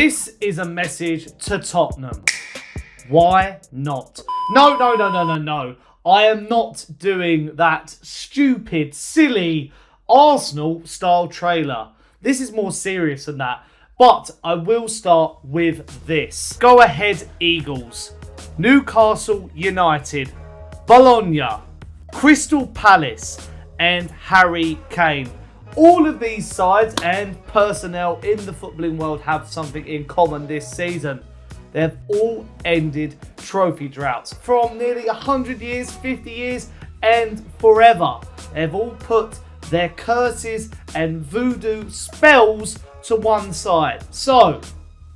This is a message to Tottenham. Why not? No. I am not doing that stupid, silly Arsenal-style trailer. This is more serious than that. But I will start with this. Go ahead, Eagles. Newcastle United, Bologna, Crystal Palace, and Harry Kane. All of these sides and personnel in the footballing world have something in common this season. They've all ended trophy droughts from nearly 100 years, 50 years, and forever. They've all put their curses and voodoo spells to one side. So,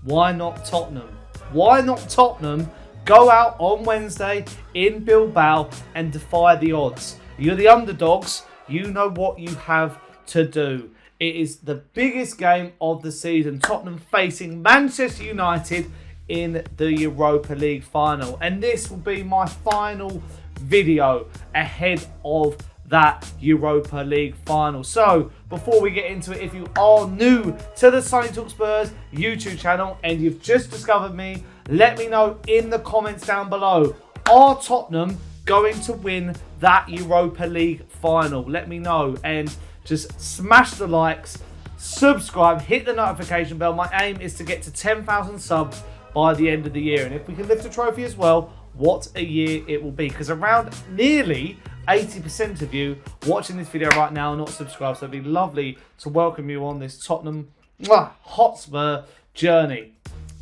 why not Tottenham? Why not Tottenham go out on Wednesday in Bilbao and defy the odds? You're the underdogs. You know what you have to do. It is the biggest game of the season. Tottenham facing Manchester United in the Europa League final. And this will be my final video ahead of that Europa League final. So, before we get into it, if you are new to the Sunny Talk Spurs YouTube channel and you've just discovered me, let me know in the comments down below. Are Tottenham going to win that Europa League final? Let me know, and just smash the likes, subscribe, hit the notification bell. My aim is to get to 10,000 subs by the end of the year. And if we can lift a trophy as well, what a year it will be. Because around nearly 80% of you watching this video right now are not subscribed. So it'd be lovely to welcome you on this Tottenham Hotspur journey.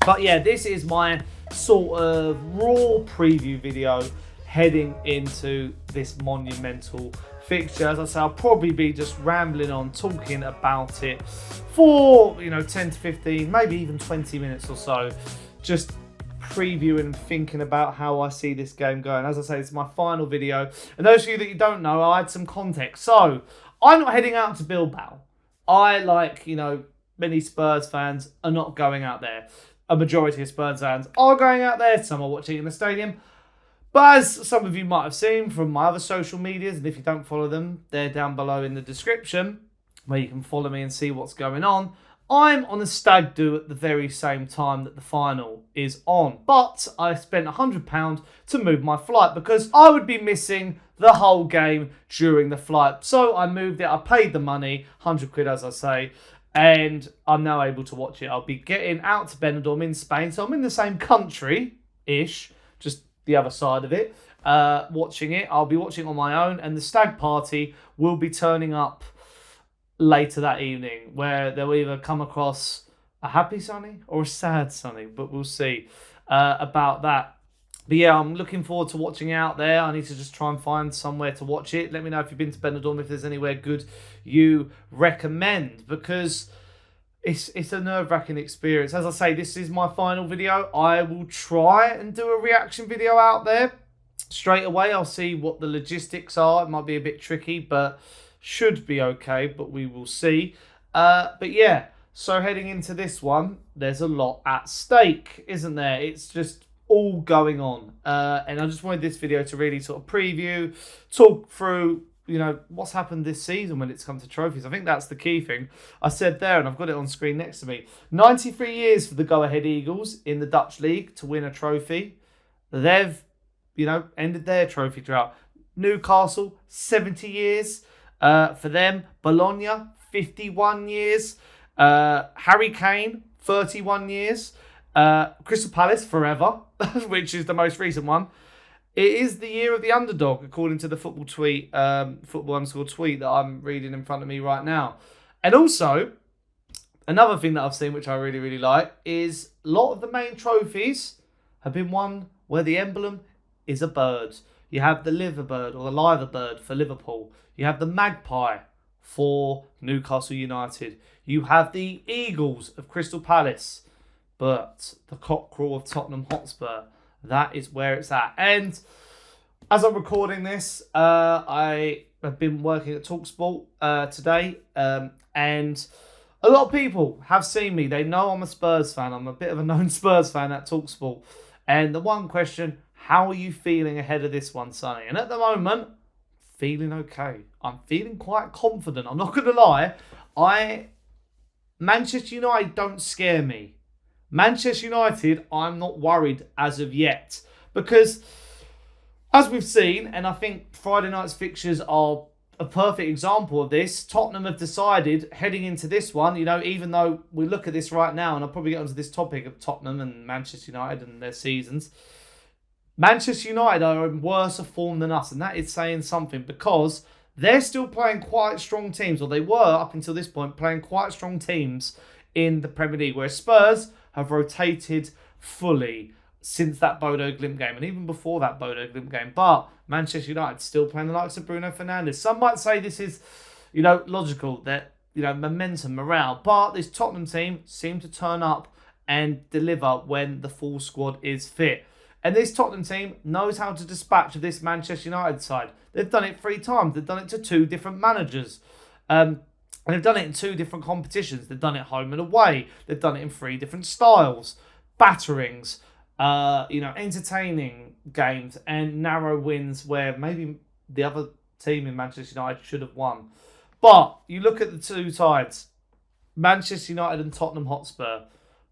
But yeah, this is my sort of raw preview video heading into this monumental fixture. As I say, I'll probably be just rambling on, talking about it for 10 to 15, maybe even 20 minutes or so, just previewing and thinking about how I see this game going. As I say, it's my final video, and those of you that you don't know, I'll add some context. So I'm not heading out to Bilbao. I, like many Spurs fans, are not going out there. A majority of Spurs fans are going out there. Some are watching in the stadium. But as some of you might have seen from my other social medias, and if you don't follow them, they're down below in the description, where you can follow me and see what's going on. I'm on a stag do at the very same time that the final is on. But I spent £100 to move my flight because I would be missing the whole game during the flight. So I moved it. I paid the money, 100 quid as I say, and I'm now able to watch it. I'll be getting out to Benidorm in Spain. So I'm in the same country-ish, just the other side of it, watching it. I'll be watching it on my own, and the stag party will be turning up later that evening, where they'll either come across a happy Sonny or a sad Sonny, but we'll see about that. But yeah, I'm looking forward to watching it out there. I need to just try and find somewhere to watch it. Let me know if you've been to Benidorm, if there's anywhere good you recommend, because it's a nerve-wracking experience. As I say, this is my final video. I will try and do a reaction video out there straight away. I'll see what the logistics are. It might be a bit tricky, but should be okay, but we will see. But yeah, so heading into this one, there's a lot at stake, isn't there? It's just all going on. And I just wanted this video to really sort of preview, talk through what's happened this season when it's come to trophies. I think that's the key thing. I said there, and I've got it on screen next to me, 93 years for the go-ahead Eagles in the Dutch league to win a trophy. They've, ended their trophy drought. Newcastle, 70 years for them. Bologna, 51 years. Harry Kane, 31 years. Crystal Palace, forever, which is the most recent one. It is the year of the underdog, according to the football tweet, football_tweet that I'm reading in front of me right now. And also, another thing that I've seen, which I really, really like, is a lot of the main trophies have been won where the emblem is a bird. You have the liver bird or the liver bird for Liverpool. You have the magpie for Newcastle United. You have the eagles of Crystal Palace. But the cockerel of Tottenham Hotspur, that is where it's at. And as I'm recording this, I have been working at TalkSport today. And a lot of people have seen me. They know I'm a Spurs fan. I'm a bit of a known Spurs fan at TalkSport. And the one question, how are you feeling ahead of this one, Sonny? And at the moment, feeling okay. I'm feeling quite confident. I'm not going to lie. Manchester United don't scare me. Manchester United, I'm not worried as of yet. Because, as we've seen, and I think Friday night's fixtures are a perfect example of this, Tottenham have decided, heading into this one, even though we look at this right now, and I'll probably get onto this topic of Tottenham and Manchester United and their seasons, Manchester United are in worse a form than us, and that is saying something, because they're still playing quite strong teams, or they were up until this point playing quite strong teams in the Premier League, whereas Spurs have rotated fully since that Bodo Glimt game, and even before that Bodo Glimt game. But Manchester United still playing the likes of Bruno Fernandes. Some might say this is, logical, that, momentum, morale. But this Tottenham team seem to turn up and deliver when the full squad is fit. And this Tottenham team knows how to dispatch of this Manchester United side. They've done it 3 times. They've done it to 2 different managers. And they've done it in 2 different competitions. They've done it home and away. They've done it in 3 different styles. Batterings, entertaining games, and narrow wins where maybe the other team in Manchester United should have won. But you look at the 2 sides, Manchester United and Tottenham Hotspur.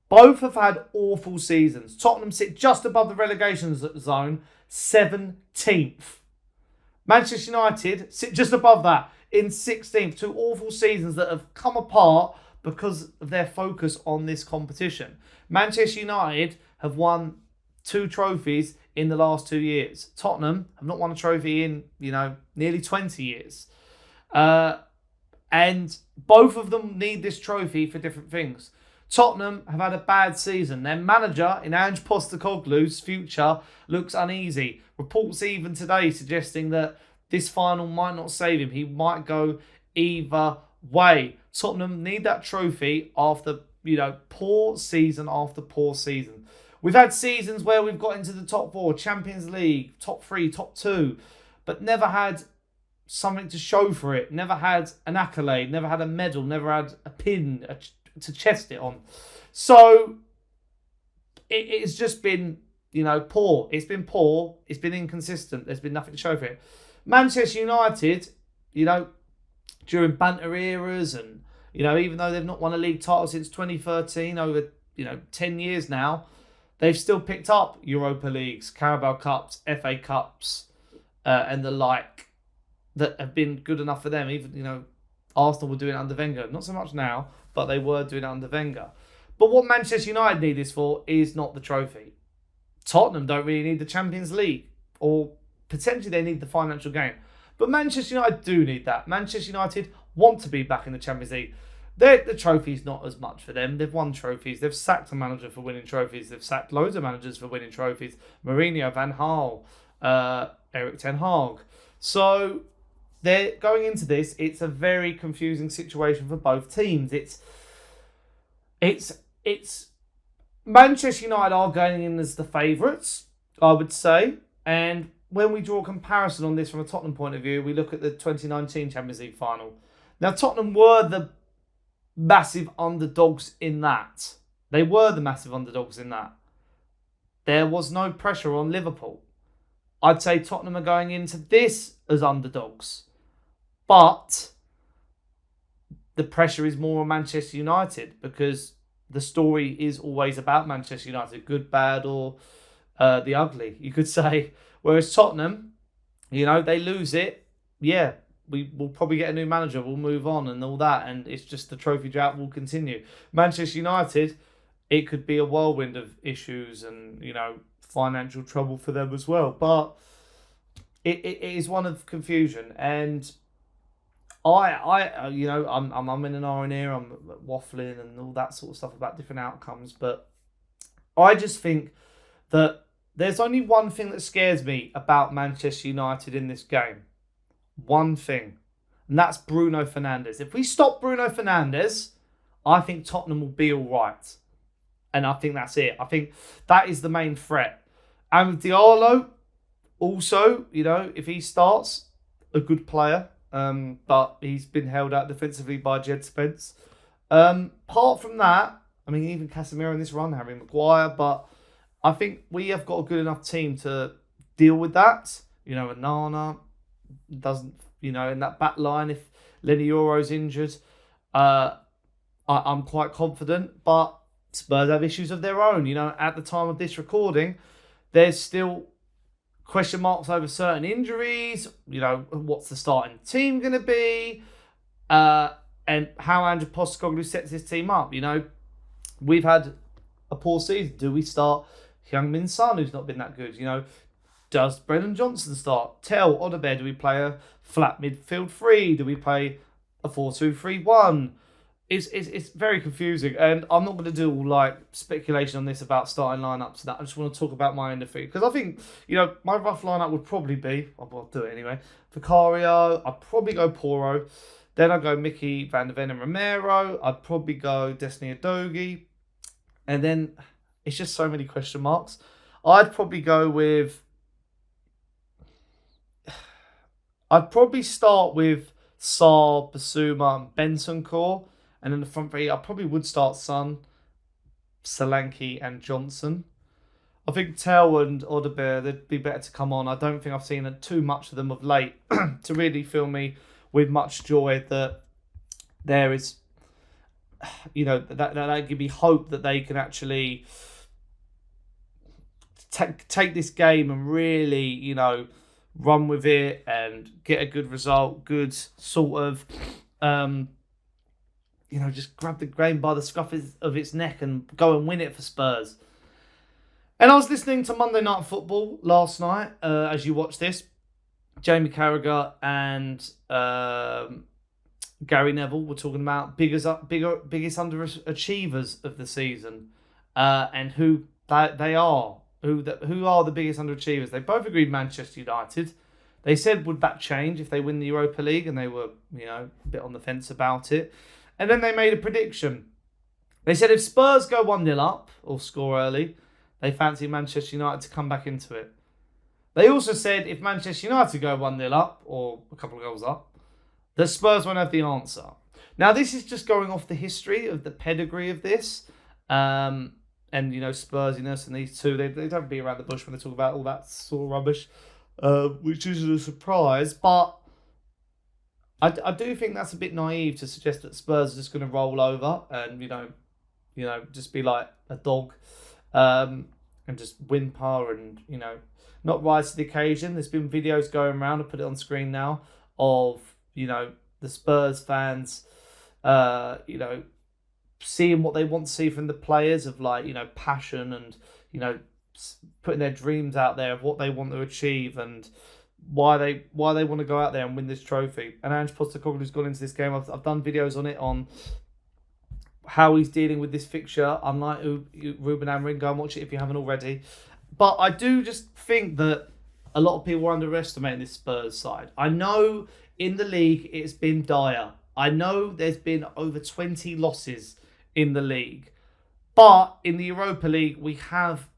Both have had awful seasons. Tottenham sit just above the relegation zone, 17th. Manchester United sit just above that in 16th. 2 awful seasons that have come apart because of their focus on this competition. Manchester United have won 2 trophies in the last 2 years. Tottenham have not won a trophy in, nearly 20 years. And both of them need this trophy for different things. Tottenham have had a bad season. Their manager, in Ange Postecoglou's future, looks uneasy. Reports even today suggesting that this final might not save him. He might go either way. Tottenham need that trophy after, poor season after poor season. We've had seasons where we've got into the top 4, Champions League, top 3, top 2, but never had something to show for it. Never had an accolade, never had a medal, never had a pin to chest it on. So it's just been, poor. It's been poor. It's been inconsistent. There's been nothing to show for it. Manchester United, during banter eras and, even though they've not won a league title since 2013, over, 10 years now, they've still picked up Europa Leagues, Carabao Cups, FA Cups, and the like that have been good enough for them. Even, Arsenal were doing it under Wenger. Not so much now, but they were doing it under Wenger. But what Manchester United need this for is not the trophy. Tottenham don't really need the Champions League, or potentially they need the financial gain. But Manchester United do need that. Manchester United want to be back in the Champions League. The trophy's not as much for them. They've won trophies. They've sacked a manager for winning trophies. They've sacked loads of managers for winning trophies. Mourinho, Van Gaal, Erik ten Hag. So they're going into this. It's a very confusing situation for both teams. It's Manchester United are going in as the favourites, I would say. And when we draw a comparison on this from a Tottenham point of view, we look at the 2019 Champions League final. Now, Tottenham were the massive underdogs in that. They were the massive underdogs in that. There was no pressure on Liverpool. I'd say Tottenham are going into this as underdogs. But the pressure is more on Manchester United because the story is always about Manchester United, good, bad, or the ugly, you could say. Whereas Tottenham, they lose it. Yeah, we will probably get a new manager. We'll move on and all that. And it's just the trophy drought will continue. Manchester United, it could be a whirlwind of issues and, financial trouble for them as well. But it is one of confusion. And I'm in an iron here. I'm waffling and all that sort of stuff about different outcomes. But I just think that there's only one thing that scares me about Manchester United in this game. One thing. And that's Bruno Fernandes. If we stop Bruno Fernandes, I think Tottenham will be all right. And I think that's it. I think that is the main threat. And with Dalot, also, if he starts, a good player. But he's been held out defensively by Jed Spence. Apart from that, even Casemiro in this run, Harry Maguire, but I think we have got a good enough team to deal with that. Onana doesn't, in that back line, if Leny Yoro's injured, I'm quite confident. But Spurs have issues of their own. At the time of this recording, there's still question marks over certain injuries. What's the starting team going to be? And how Ange Postecoglou sets his team up. We've had a poor season. Do we start Heung-min Son, who's not been that good? Does Brennan Johnson start? Odobert, do we play a flat midfield three? Do we play a 4-2-3-1? It's very confusing, and I'm not going to do all speculation on this about starting lineups. That I just want to talk about my end of it, because I think my rough lineup would probably be, I'll do it anyway. Vicario, I'd probably go Porro, then I'd go Mickey, Van der Ven and Romero. I'd probably go Destiny Udogie, and then it's just so many question marks. I'd probably start with Sarr, Basuma, and Bentancur. And in the front three, I probably would start Son, Solanke, and Johnson. I think Tel and Odobert, they'd be better to come on. I don't think I've seen too much of them of late to really fill me with much joy that there is, that give me hope that they can actually take this game and really, run with it and get a good result, good sort of, just grab the game by the scruff of its neck and go and win it for Spurs. And I was listening to Monday Night Football last night, as you watch this. Jamie Carragher and Gary Neville were talking about biggest underachievers of the season, and who they are. Who are the biggest underachievers? They both agreed Manchester United. They said, would that change if they win the Europa League? And they were, a bit on the fence about it. And then they made a prediction. They said if Spurs go 1-0 up or score early, they fancy Manchester United to come back into it. They also said if Manchester United go 1-0 up or a couple of goals up, the Spurs won't have the answer. Now, this is just going off the history of the pedigree of this. And, Spursiness and these two, they don't beat around the bush when they talk about all that sort of rubbish, which isn't a surprise. But I do think that's a bit naive to suggest that Spurs are just going to roll over and, just be like a dog and just whimper and, not rise to the occasion. There's been videos going around, I'll put it on screen now, of, the Spurs fans, seeing what they want to see from the players of passion and, putting their dreams out there of what they want to achieve and why they want to go out there and win this trophy. And Ange Postecoglou's gone into this game. I've done videos on it on how he's dealing with this fixture, unlike Ruben Amorim. Go and watch it if you haven't already. But I do just think that a lot of people are underestimating this Spurs side. I know in the league it's been dire. I know there's been over 20 losses in the league. But in the Europa League, we have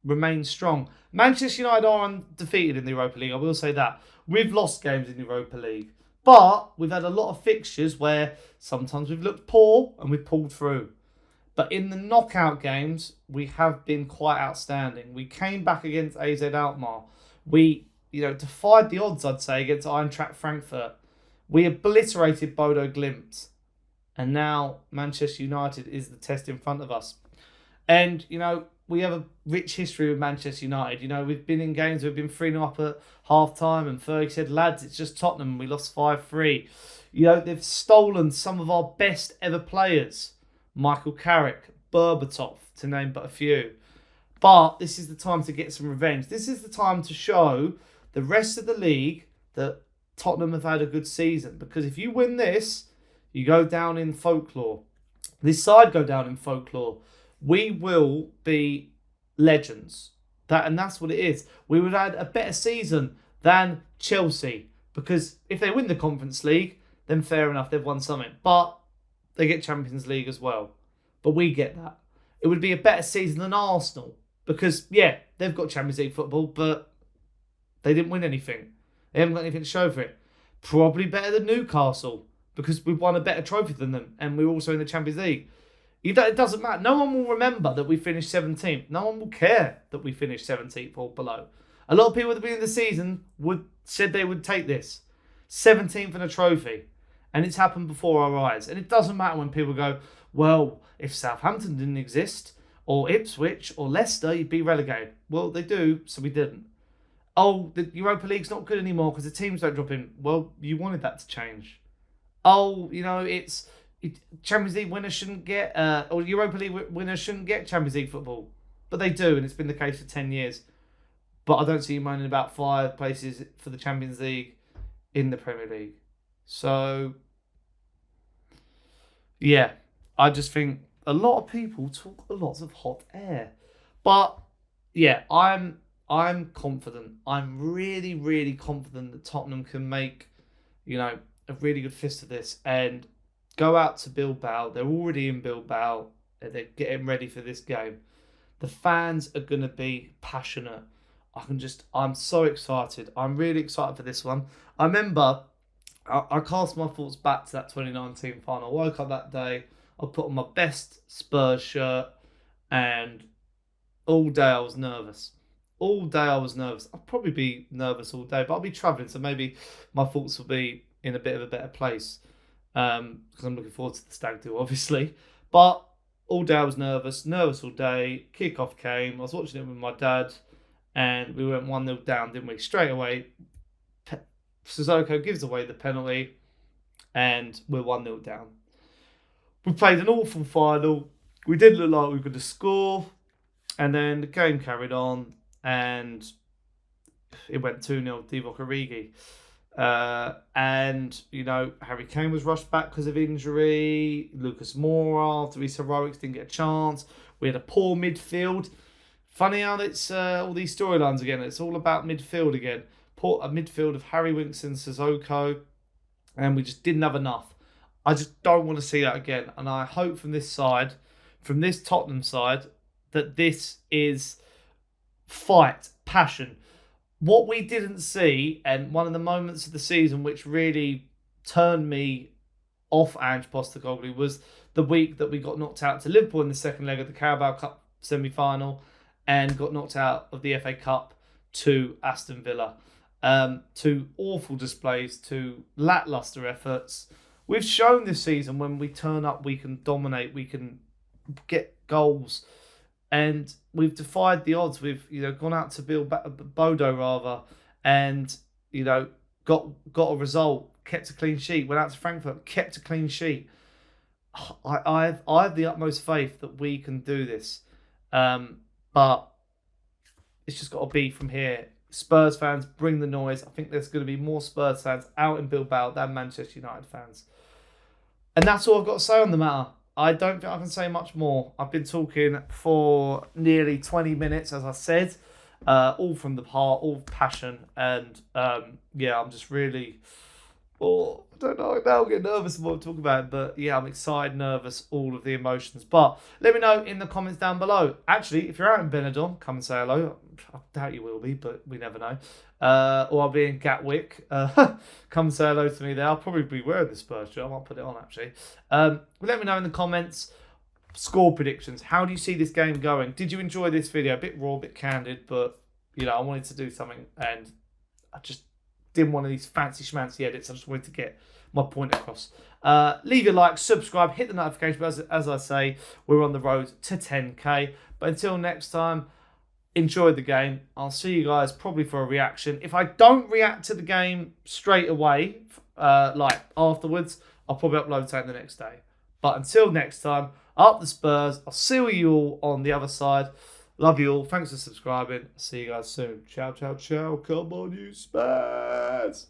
remained strong. Manchester United are undefeated in the Europa League, I will say that. We've lost games in the Europa League. But we've had a lot of fixtures where sometimes we've looked poor and we've pulled through. But in the knockout games, we have been quite outstanding. We came back against AZ Alkmaar. We, defied the odds, I'd say, against Eintracht Frankfurt. We obliterated Bodo Glimt. And now Manchester United is the test in front of us. And, we have a rich history with Manchester United. We've been in games, we've been 3-0 up at half-time, and Fergie said, lads, it's just Tottenham. We lost 5-3. They've stolen some of our best ever players. Michael Carrick, Berbatov, to name but a few. But this is the time to get some revenge. This is the time to show the rest of the league that Tottenham have had a good season. Because if you win this, you go down in folklore. This side go down in folklore. We will be legends. And that's what it is. We would have had a better season than Chelsea. Because if they win the Conference League, then fair enough, they've won something. But they get Champions League as well. But we get that. It would be a better season than Arsenal. Because, yeah, they've got Champions League football, but they didn't win anything. They haven't got anything to show for it. Probably better than Newcastle. Because we've won a better trophy than them. And we're also in the Champions League. It doesn't matter. No one will remember that we finished 17th. No one will care that we finished 17th or below. A lot of people at the beginning of the season said they would take this. 17th in a trophy. And it's happened before our eyes. And it doesn't matter when people go, well, if Southampton didn't exist, or Ipswich, or Leicester, you'd be relegated. Well, they do, so we didn't. Oh, the Europa League's not good anymore because the teams don't drop in. Well, you wanted that to change. Oh, Champions League winners shouldn't get, or Europa League winners shouldn't get Champions League football. But they do, and it's been the case for 10 years. But I don't see you moaning about 5 places for the Champions League in the Premier League. So, yeah, I just think a lot of people talk a lot of hot air. But, yeah, I'm confident. I'm really, really confident that Tottenham can make, a really good fist of this and go out to Bilbao. They're already in Bilbao. They're getting ready for this game. The fans are going to be passionate. I'm so excited. I'm really excited for this one. I remember, I cast my thoughts back to that 2019 final. I woke up that day, I put on my best Spurs shirt, and all day I was nervous. All day I was nervous. I'll probably be nervous all day, but I'll be travelling, so maybe my thoughts will be in a bit of a better place. Because I'm looking forward to the stag do, obviously. But all day I was nervous all day. Kick-off came. I was watching it with my dad, and we went 1-0 down, didn't we? Straight away, Sissoko gives away the penalty, and we're 1-0 down. We played an awful final. We didn't look like we were going to score, and then the game carried on, and it went 2-0 Divock Origi. And Harry Kane was rushed back because of injury. Lucas Moura, after his heroics, didn't get a chance. We had a poor midfield. Funny how it's all these storylines again. It's all about midfield again. A midfield of Harry Winks and Sissoko, and we just didn't have enough. I just don't want to see that again. And I hope from this Tottenham side, that this is fight, passion. What we didn't see, and one of the moments of the season which really turned me off Ange Postecoglou, was the week that we got knocked out to Liverpool in the second leg of the Carabao Cup semi-final and got knocked out of the FA Cup to Aston Villa. 2 awful displays, 2 lacklustre efforts. We've shown this season when we turn up, we can dominate, we can get goals. And we've defied the odds. We've gone out to Bodo rather, and got a result, kept a clean sheet. Went out to Frankfurt, kept a clean sheet. I have the utmost faith that we can do this, but it's just got to be from here. Spurs fans, bring the noise. I think there's going to be more Spurs fans out in Bilbao than Manchester United fans, and that's all I've got to say on the matter. I don't think I can say much more. I've been talking for nearly 20 minutes, as I said, all from the heart, all passion, and I'm just really, I don't know, now I'm getting nervous when I talk about it, but yeah, I'm excited, nervous, all of the emotions. But let me know in the comments down below. Actually, if you're out in Benidorm, come and say hello. I doubt you will be, but we never know. Or I'll be in Gatwick. Come say hello to me there. I'll probably be wearing the Spurs shirt. I might put it on, actually. Let me know in the comments. Score predictions. How do you see this game going? Did you enjoy this video? A bit raw, a bit candid, but, I wanted to do something, and I just didn't want these fancy schmancy edits. I just wanted to get my point across. Leave your like, subscribe, hit the notification bell. As I say, we're on the road to 10k. But until next time, enjoy the game. I'll see you guys probably for a reaction. If I don't react to the game straight away, afterwards, I'll probably upload something the next day. But until next time, up the Spurs. I'll see you all on the other side. Love you all. Thanks for subscribing. See you guys soon. Ciao, ciao, ciao. Come on, you Spurs.